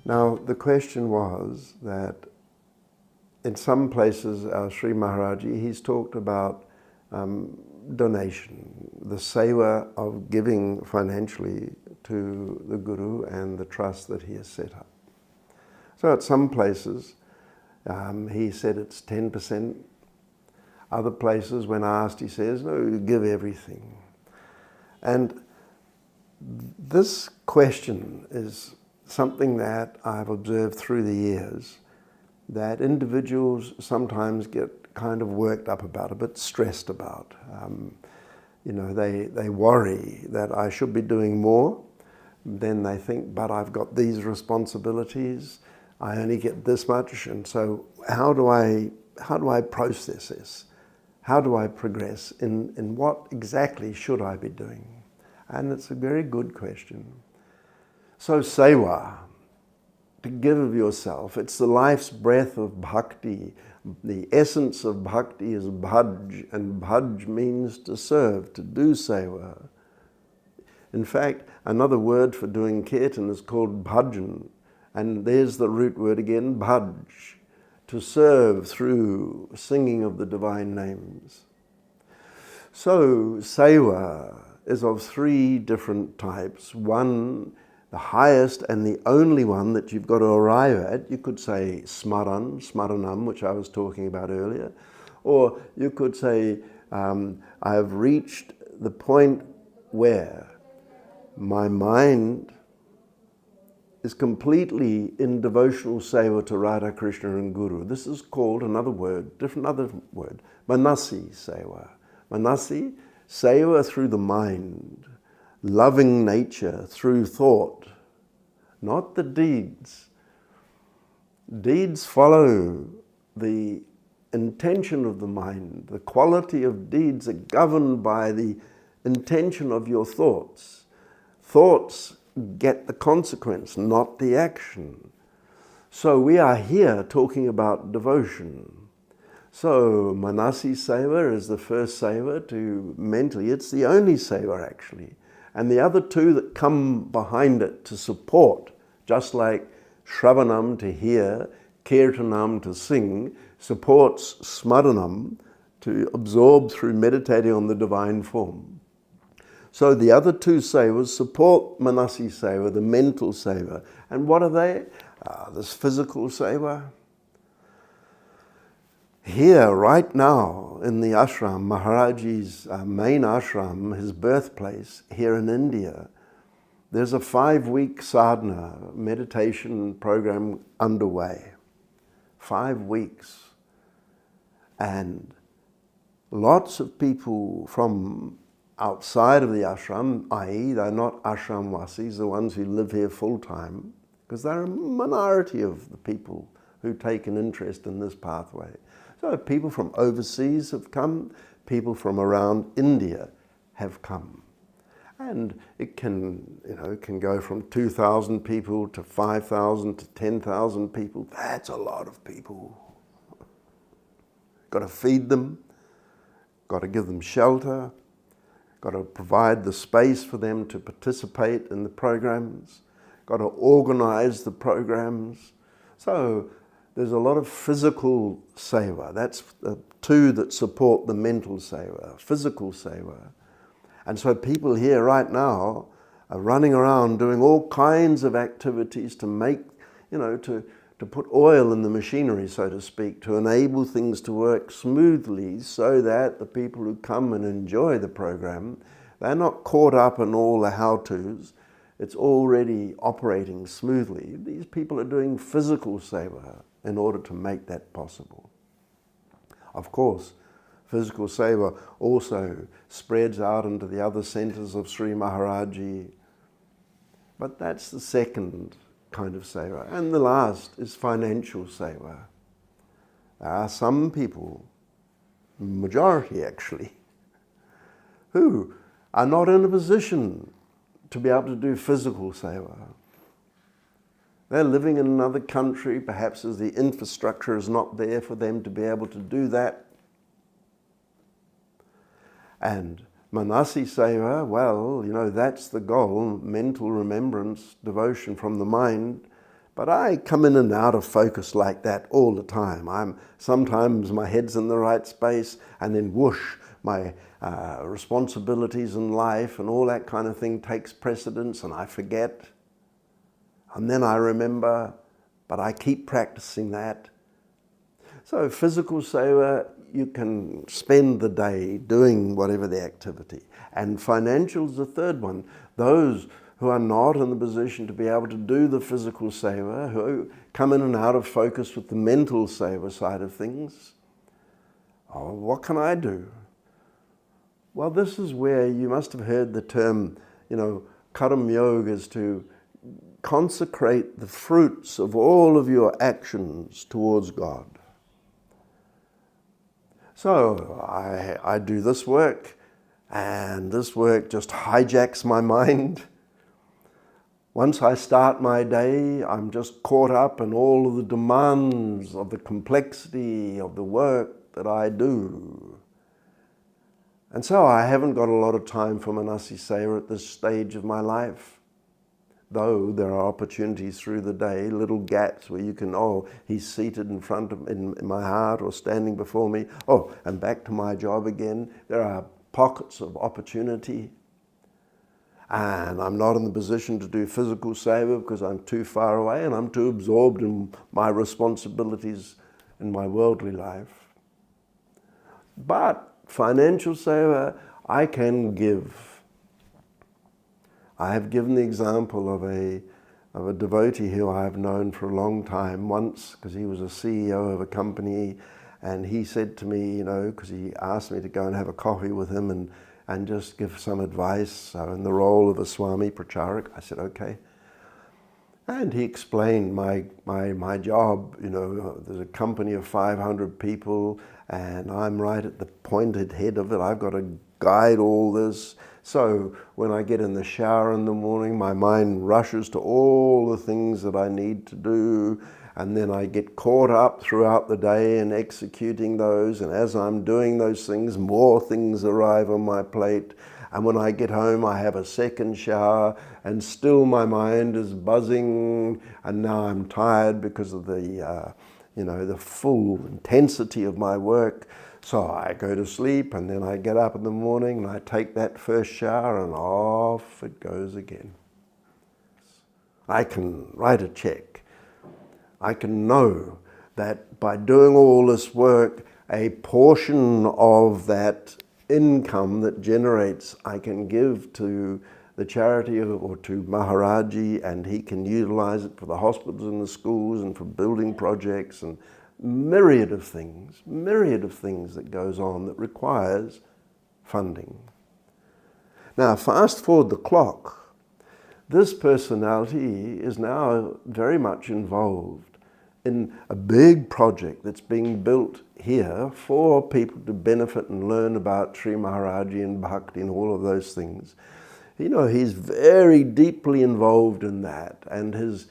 Now, the question was that in some places, our Sri Maharaji, he's talked about donation, the seva of giving financially to the Guru and the trust that he has set up. So at some places, he said it's 10%. Other places, when asked, he says, no, you give everything. And this question is something that I've observed through the years, that individuals sometimes get kind of worked up about, a bit stressed about. They worry that I should be doing more. Then they think, but I've got these responsibilities. I only get this much, and so how do I process this? How do I progress? In what exactly should I be doing? And it's a very good question. So seva, to give of yourself, it's the life's breath of bhakti. The essence of bhakti is bhaj, and bhaj means to serve, to do seva. In fact, another word for doing kirtan is called bhajan, and there's the root word again, bhaj, to serve through singing of the divine names. So seva is of three different types. One, the highest and the only one that you've got to arrive at, you could say smaranam, which I was talking about earlier, or you could say, I have reached the point where my mind is completely in devotional seva to Radha, Krishna and Guru. This is called another word, manasi seva. Manasi, seva through the mind, loving nature through thought, not the deeds. Deeds follow the intention of the mind. The quality of deeds are governed by the intention of your thoughts. Thoughts get the consequence, not the action. So we are here talking about devotion. So manasi seva is the first seva to mentally, it's the only seva actually. And the other two that come behind it to support, just like shravanam to hear, kirtanam to sing, supports smaranam to absorb through meditating on the divine form. So the other two sevas support manasi seva, the mental seva. And what are they? This physical seva. Here, right now, in the ashram, Maharaji's main ashram, his birthplace, here in India, there's a 5-week sadhana meditation program underway. 5 weeks. And lots of people from outside of the ashram, i.e. they're not ashramwasis, the ones who live here full-time, because they're a minority of the people who take an interest in this pathway. So people from overseas have come, people from around India have come. And it can go from 2,000 people to 5,000 to 10,000 people. That's a lot of people. Got to feed them, got to give them shelter, got to provide the space for them to participate in the programs, got to organize the programs. So there's a lot of physical seva. That's the two that support the mental seva, physical seva. And so people here right now are running around doing all kinds of activities to make, to put oil in the machinery, so to speak, to enable things to work smoothly so that the people who come and enjoy the program, they're not caught up in all the how-tos. It's already operating smoothly. These people are doing physical seva in order to make that possible. Of course, physical seva also spreads out into the other centers of Sri Maharaji. But that's the second kind of seva. And the last is financial seva. There are some people, majority actually, who are not in a position to be able to do physical seva. They're living in another country, perhaps as the infrastructure is not there for them to be able to do that. And manasi seva, well, that's the goal, mental remembrance, devotion from the mind. But I come in and out of focus like that all the time. Sometimes my head's in the right space, and then whoosh, my responsibilities in life and all that kind of thing takes precedence, and I forget. And then I remember, but I keep practicing that. So physical seva, you can spend the day doing whatever the activity. And financial is the third one. Those who are not in the position to be able to do the physical seva, who come in and out of focus with the mental seva side of things. Oh, what can I do? Well, this is where you must have heard the term, Karma Yoga is to consecrate the fruits of all of your actions towards God. So I do this work, and this work just hijacks my mind. Once I start my day, I'm just caught up in all of the demands of the complexity of the work that I do. And so I haven't got a lot of time for Manasi Seva at this stage of my life. Though there are opportunities through the day, little gaps where you can, he's seated in front of in my heart or standing before me. And back to my job again. There are pockets of opportunity. And I'm not in the position to do physical seva because I'm too far away and I'm too absorbed in my responsibilities in my worldly life. But financial seva, I can give. I have given the example of a devotee who I have known for a long time once, because he was a CEO of a company, and he said to me, because he asked me to go and have a coffee with him and just give some advice in the role of a Swami Pracharak. I said, okay. And he explained my job. There's a company of 500 people, and I'm right at the pointed head of it. I've got to guide all this. So when I get in the shower in the morning, my mind rushes to all the things that I need to do, and then I get caught up throughout the day in executing those, and as I'm doing those things, more things arrive on my plate. And when I get home, I have a second shower, and still my mind is buzzing, and now I'm tired because of the full intensity of my work. So I go to sleep, and then I get up in the morning, and I take that first shower, and off it goes again. I can write a check. I can know that by doing all this work, a portion of that income that generates, I can give to the charity or to Maharaji, and he can utilize it for the hospitals and the schools and for building projects and myriad of things that goes on that requires funding. Now, fast forward the clock. This personality is now very much involved in a big project that's being built here for people to benefit and learn about Sri Maharaji and Bhakti and all of those things. He's very deeply involved in that, and his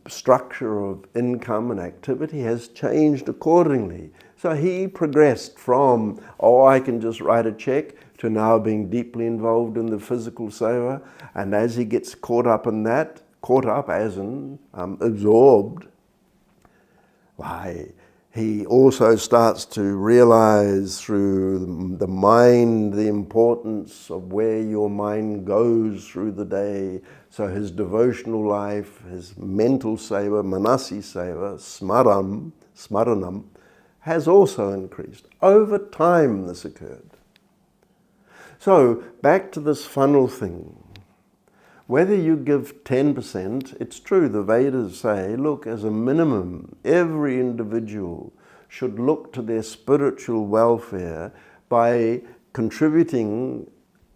structure of income and activity has changed accordingly. So he progressed from, I can just write a check, to now being deeply involved in the physical seva. And as he gets caught up in that, as in absorbed, he also starts to realize through the mind the importance of where your mind goes through the day. So his devotional life, his mental seva, manasi seva, smaranam, has also increased. Over time this occurred. So back to this funnel thing. Whether you give 10%, it's true, the Vedas say, look, as a minimum, every individual should look to their spiritual welfare by contributing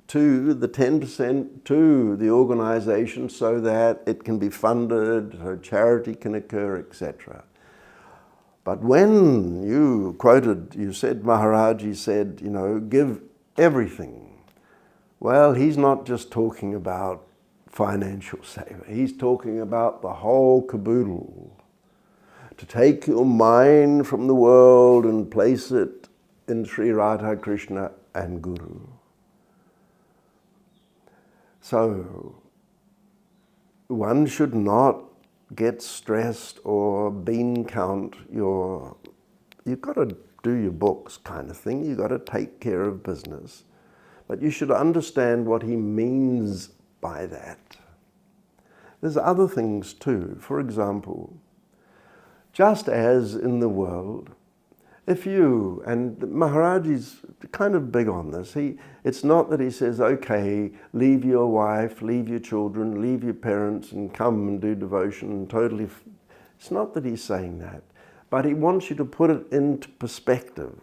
to the 10% to the organization so that it can be funded, so charity can occur, etc. But when you said, Maharaji said, give everything. Well, he's not just talking about financial seva. He's talking about the whole caboodle. To take your mind from the world and place it in Sri Radha Krishna and Guru. So one should not get stressed or bean count you've got to do your books kind of thing. You've got to take care of business. But you should understand what he means by that. There's other things too. For example, just as in the world, if you, and Maharaji's kind of big on this, it's not that he says, okay, leave your wife, leave your children, leave your parents and come and do devotion and totally, it's not that he's saying that, but he wants you to put it into perspective.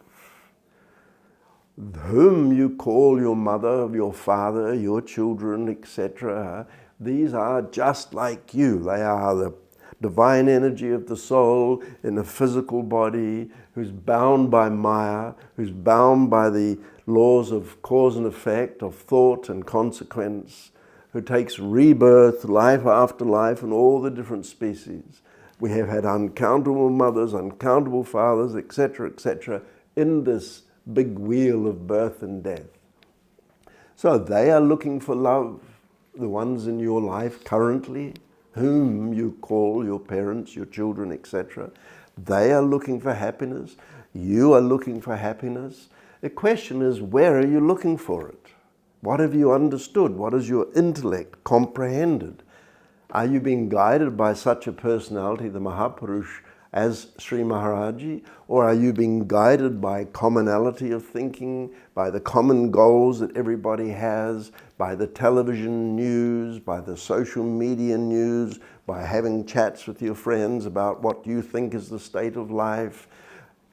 Whom you call your mother, your father, your children, etc., these are just like you. They are the divine energy of the soul in a physical body, who's bound by Maya, who's bound by the laws of cause and effect, of thought and consequence, who takes rebirth, life after life, in all the different species. We have had uncountable mothers, uncountable fathers, etc., in this big wheel of birth and death. So they are looking for love, the ones in your life currently, whom you call your parents, your children, etc. They are looking for happiness. You are looking for happiness. The question is, where are you looking for it? What have you understood? What has your intellect comprehended? Are you being guided by such a personality, the Mahapurush, as Sri Maharaji? Or are you being guided by commonality of thinking, by the common goals that everybody has, by the television news, by the social media news, by having chats with your friends about what you think is the state of life?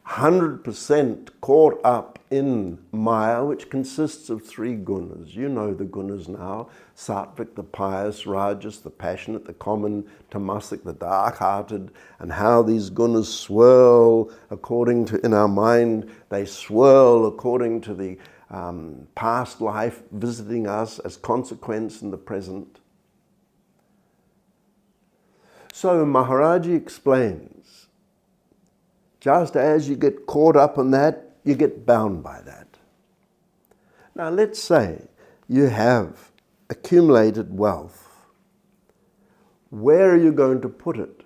100% caught up in Maya, which consists of three gunas. You know the gunas now: Sattvic, the pious; Rajas, the passionate; the common; Tamasic, the dark-hearted. And how these gunas swirl according to, in our mind, they swirl according to the past life visiting us as consequence in the present. So Maharaji explains, just as you get caught up in that, you get bound by that. Now let's say you have accumulated wealth. Where are you going to put it?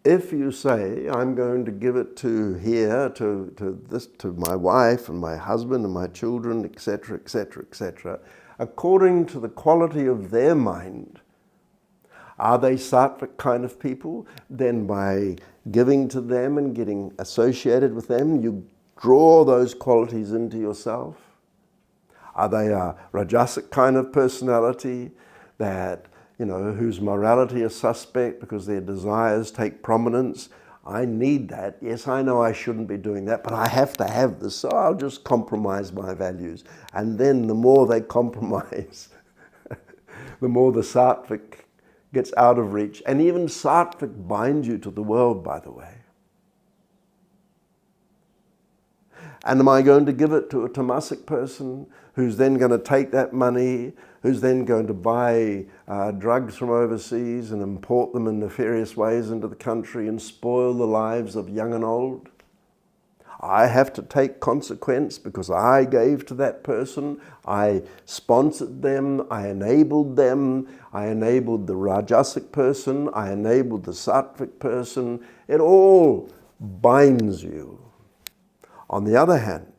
If you say, I'm going to give it to here, to my wife and my husband and my children, etc., according to the quality of their mind, are they sattvic kind of people? Then by giving to them and getting associated with them, you draw those qualities into yourself. Are they a rajasic kind of personality that, whose morality is suspect because their desires take prominence? I need that. Yes, I know I shouldn't be doing that, but I have to have this, so I'll just compromise my values. And then the more they compromise, the more the sattvic gets out of reach. And even sattvic binds you to the world, by the way. And am I going to give it to a tamasic person who's then going to take that money, who's then going to buy drugs from overseas and import them in nefarious ways into the country and spoil the lives of young and old? I have to take consequence because I gave to that person, I sponsored them, I enabled the rajasic person, I enabled the sattvic person. It all binds you. On the other hand,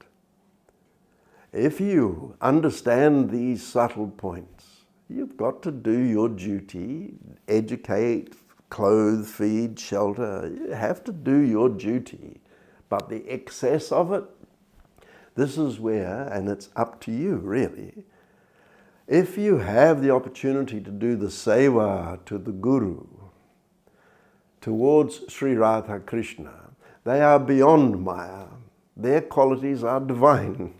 if you understand these subtle points, you've got to do your duty, educate, clothe, feed, shelter. You have to do your duty. But the excess of it, this is where, and it's up to you really, if you have the opportunity to do the SEVA to the Guru, towards Sri Radha Krishna, they are beyond Maya. Their qualities are divine.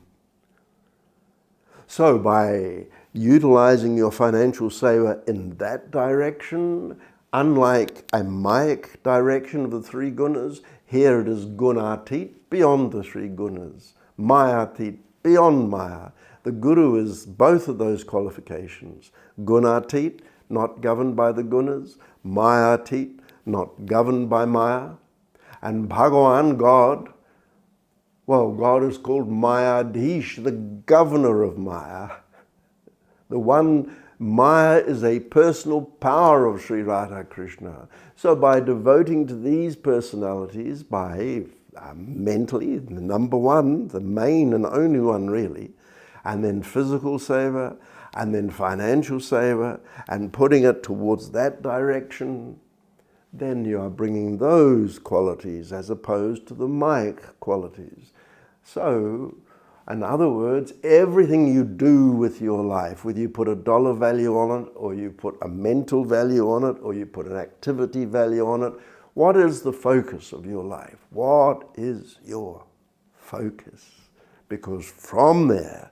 So by utilizing your financial seva in that direction, unlike a Mayic direction of the three gunas, here it is gunatit, beyond the three gunas, mayatit, beyond Maya. The Guru is both of those qualifications. Gunatit, not governed by the gunas; mayatit, not governed by Maya. And Bhagavan, God, well, God is called Mayadhish, the governor of Maya, the one Maya is a personal power of Sri Radha Krishna. So by devoting to these personalities, by mentally, the number one, the main and only one really, and then physical seva, and then financial seva, and putting it towards that direction, then you are bringing those qualities as opposed to the Mayic qualities. So, in other words, everything you do with your life, whether you put a dollar value on it, or you put a mental value on it, or you put an activity value on it, what is the focus of your life? What is your focus? Because from there,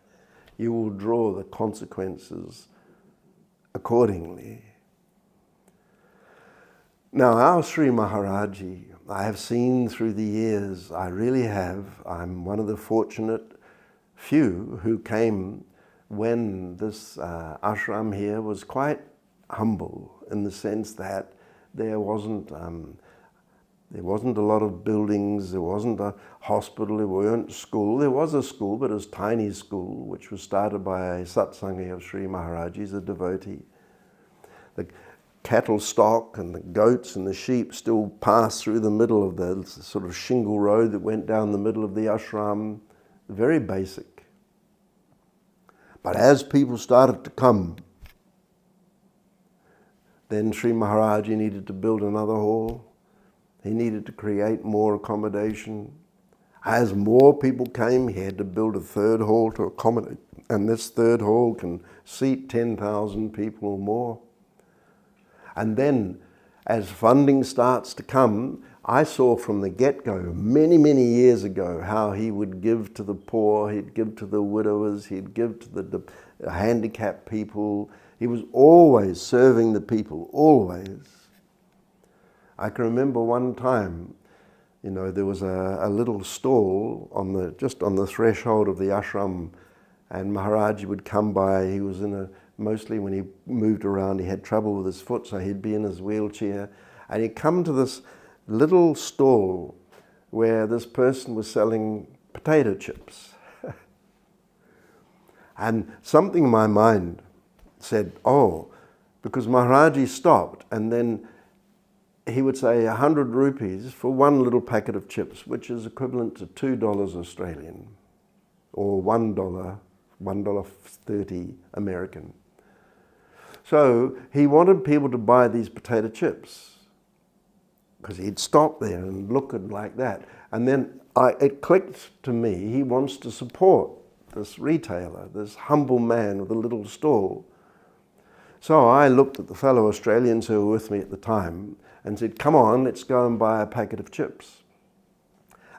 you will draw the consequences accordingly. Now, our Sri Maharaji, I have seen through the years, I really have. I'm one of the fortunate few who came when this ashram here was quite humble, in the sense that there wasn't a lot of buildings, there wasn't a hospital, there weren't school. There was a school, but it was a tiny school, which was started by a satsangi of Sri Maharaji's, a devotee. The cattle stock and the goats and the sheep still passed through the middle of the sort of shingle road that went down the middle of the ashram. Very basic. But as people started to come, then Sri Maharaji needed to build another hall. He needed to create more accommodation. As more people came, he had to build a third hall to accommodate. And this third hall can seat 10,000 people or more. And then, as funding starts to come, I saw from the get-go, many, many years ago, how he would give to the poor, he'd give to the widowers, he'd give to the handicapped people. He was always serving the people, always. I can remember one time, there was a little stall just on the threshold of the ashram, and Maharaji would come by. He was mostly when he moved around, he had trouble with his foot, so he'd be in his wheelchair, and he'd come to this little stall where this person was selling potato chips. And something in my mind said, because Maharaji stopped, and then he would say 100 rupees for one little packet of chips, which is equivalent to $2 Australian, or $1.30 American. So he wanted people to buy these potato chips, because he'd stop there and look at like that. And then it clicked to me, he wants to support this retailer, this humble man with a little stall. So I looked at the fellow Australians who were with me at the time and said, come on, let's go and buy a packet of chips.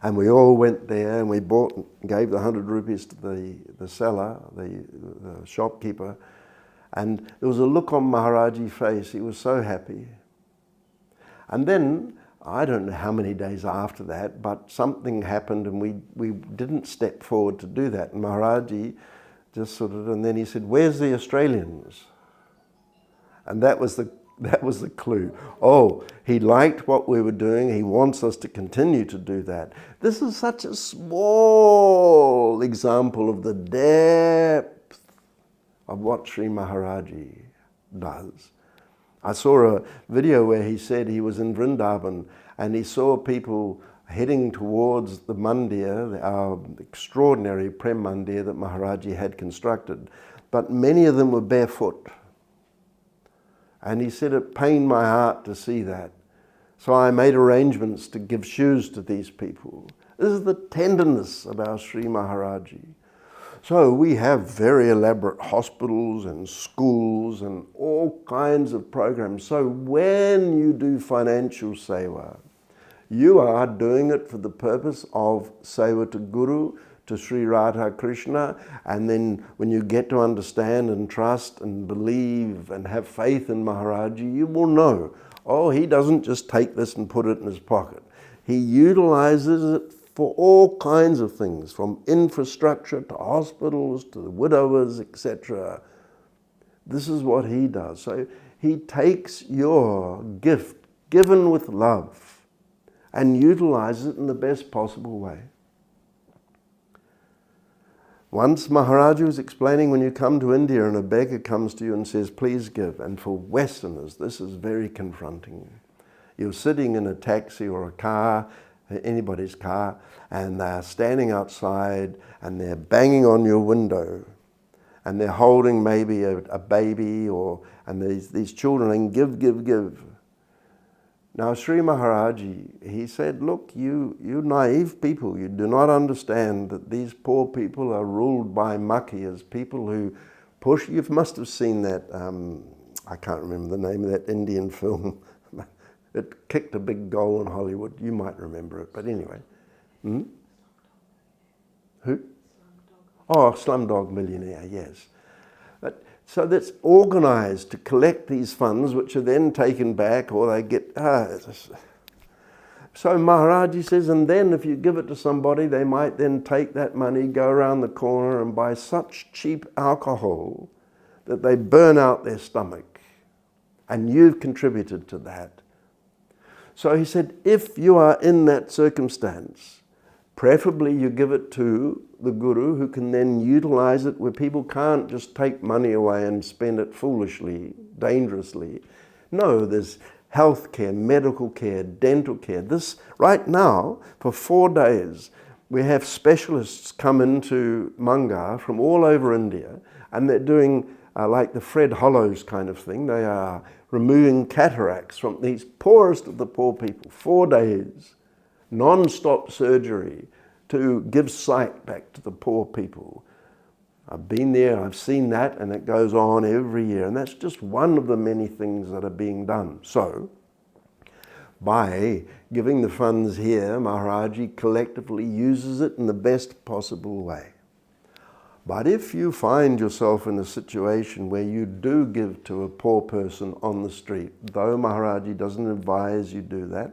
And we all went there and we gave the 100 rupees to the seller, the shopkeeper. And there was a look on Maharaji's face, he was so happy. And then, I don't know how many days after that, but something happened and we didn't step forward to do that. And Maharaji just and then he said, where's the Australians? And that was the clue. He liked what we were doing. He wants us to continue to do that. This is such a small example of the depth of what Sri Maharaji does. I saw a video where he said he was in Vrindavan and he saw people heading towards the mandir, our extraordinary Prem mandir that Maharaji had constructed, but many of them were barefoot. And he said it pained my heart to see that. So I made arrangements to give shoes to these people. This is the tenderness of our Sri Maharaji. So we have very elaborate hospitals and schools and all kinds of programs. So when you do financial seva, you are doing it for the purpose of seva to Guru, to Sri Radha Krishna, and then when you get to understand and trust and believe and have faith in Maharaji, you will know, he doesn't just take this and put it in his pocket. He utilizes it for all kinds of things, from infrastructure to hospitals to the widowers, etc. This is what he does. So he takes your gift, given with love, and utilizes it in the best possible way. Once Maharaji was explaining, when you come to India and a beggar comes to you and says, please give, and for Westerners this is very confronting. You're sitting in a taxi or a car, anybody's car, and they're standing outside and they're banging on your window and they're holding maybe a baby, and these children, and give. Now Sri Maharaji, he said, look, you naive people, you do not understand that these poor people are ruled by Makkiyas, people who push. You must have seen that, I can't remember the name of that Indian film. It kicked a big goal in Hollywood. You might remember it, but anyway. Who? Oh, Slumdog Millionaire, yes. So that's organised to collect these funds, which are then taken back, or they get... So Maharaji says, and then if you give it to somebody, they might then take that money, go around the corner and buy such cheap alcohol that they burn out their stomach. And you've contributed to that. So he said, if you are in that circumstance, preferably you give it to the Guru, who can then utilize it, where people can't just take money away and spend it foolishly, dangerously. No, there's health care, medical care, dental care. This, right now, for 4 days, we have specialists come into Mangar from all over India, and they're doing like the Fred Hollows kind of thing. They are removing cataracts from these poorest of the poor people. 4 days, non-stop surgery to give sight back to the poor people. I've been there, I've seen that, and it goes on every year. And that's just one of the many things that are being done. So, by giving the funds here, Maharaji collectively uses it in the best possible way. But if you find yourself in a situation where you do give to a poor person on the street, though Maharaji doesn't advise you do that,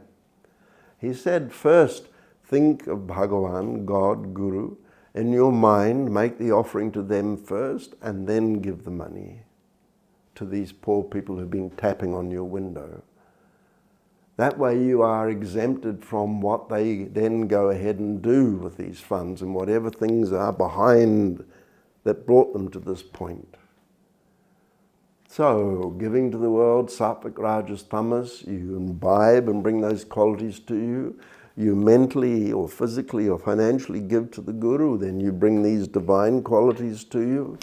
he said, first, think of Bhagavan, God, Guru, in your mind, make the offering to them first, and then give the money to these poor people who've been tapping on your window. That way you are exempted from what they then go ahead and do with these funds and whatever things are behind that brought them to this point. So, giving to the world, sattvic, rajas, tamas, you imbibe and bring those qualities to you. You mentally or physically or financially give to the Guru, then you bring these divine qualities to you.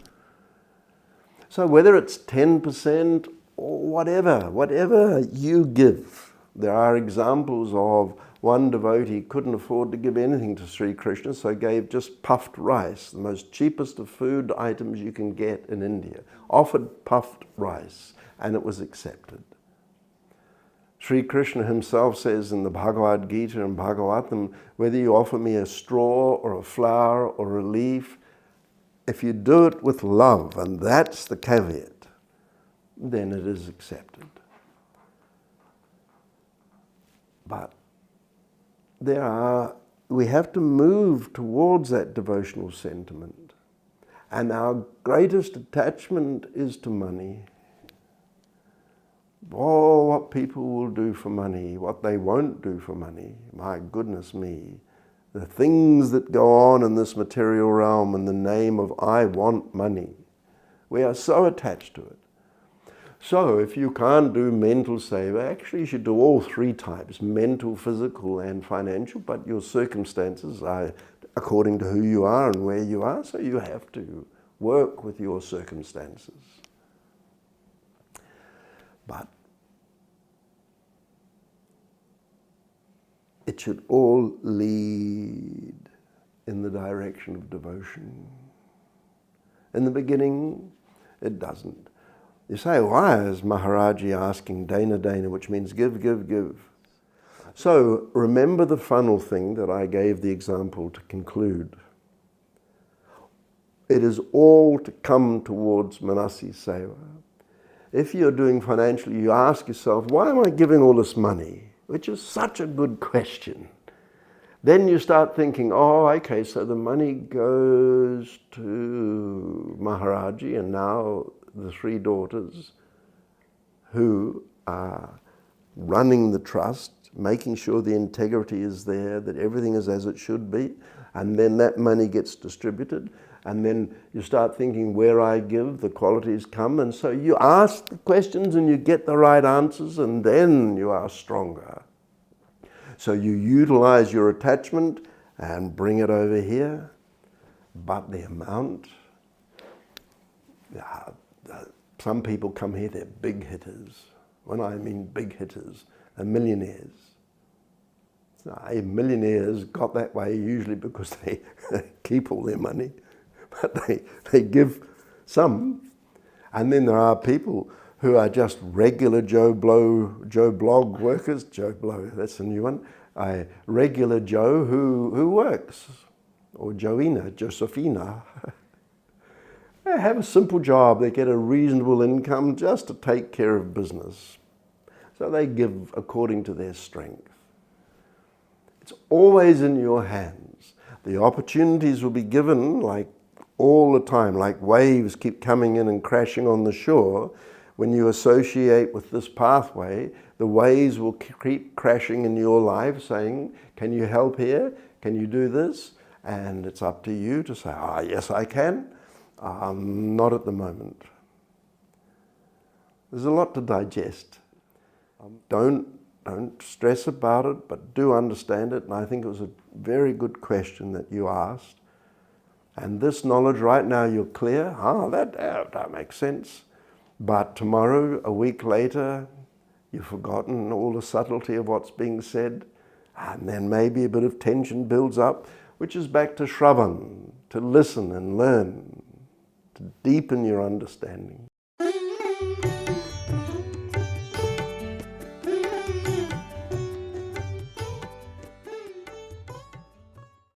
So whether it's 10% or whatever you give, there are examples of one devotee couldn't afford to give anything to Sri Krishna, so gave just puffed rice, the most cheapest of food items you can get in India. Offered puffed rice, and it was accepted. Sri Krishna himself says in the Bhagavad Gita and Bhagavatam, whether you offer me a straw or a flower or a leaf, if you do it with love, and that's the caveat, then it is accepted. But we have to move towards that devotional sentiment. And our greatest attachment is to money. Oh, what people will do for money, what they won't do for money. My goodness me. The things that go on in this material realm in the name of I want money. We are so attached to it. So if you can't do mental seva, actually you should do all 3 types, mental, physical and financial, but your circumstances are according to who you are and where you are, so you have to work with your circumstances. But it should all lead in the direction of devotion. In the beginning, it doesn't. You say, why is Maharaji asking Dana Dana, which means give, give, give? So remember the funnel thing that I gave the example to conclude. It is all to come towards Manasi Seva. If you're doing financially, you ask yourself, why am I giving all this money? Which is such a good question. Then you start thinking, oh, okay, so the money goes to Maharaji and now the 3 daughters who are running the trust, making sure the integrity is there, that everything is as it should be, and then that money gets distributed. And then you start thinking, where I give, the qualities come. And so you ask the questions and you get the right answers, and then you are stronger. So you utilize your attachment and bring it over here. But the amount, some people come here, they're big hitters. When I mean big hitters, they're millionaires. Millionaires got that way usually because they keep all their money, but they give some. And then there are people who are just regular Joe Blog workers. Joe Blow, that's a new one. Regular Joe who works, or Josephina. They have a simple job. They get a reasonable income just to take care of business. So they give according to their strength. It's always in your hands. The opportunities will be given like all the time, like waves keep coming in and crashing on the shore. When you associate with this pathway, the waves will keep crashing in your life saying, can you help here? Can you do this? And it's up to you to say, yes, I can. Not at the moment. There's a lot to digest. Don't stress about it, but do understand it. And I think it was a very good question that you asked. And this knowledge right now, you're clear. That makes sense. But tomorrow, a week later, you've forgotten all the subtlety of what's being said. And then maybe a bit of tension builds up, which is back to Shravan, to listen and learn, to deepen your understanding.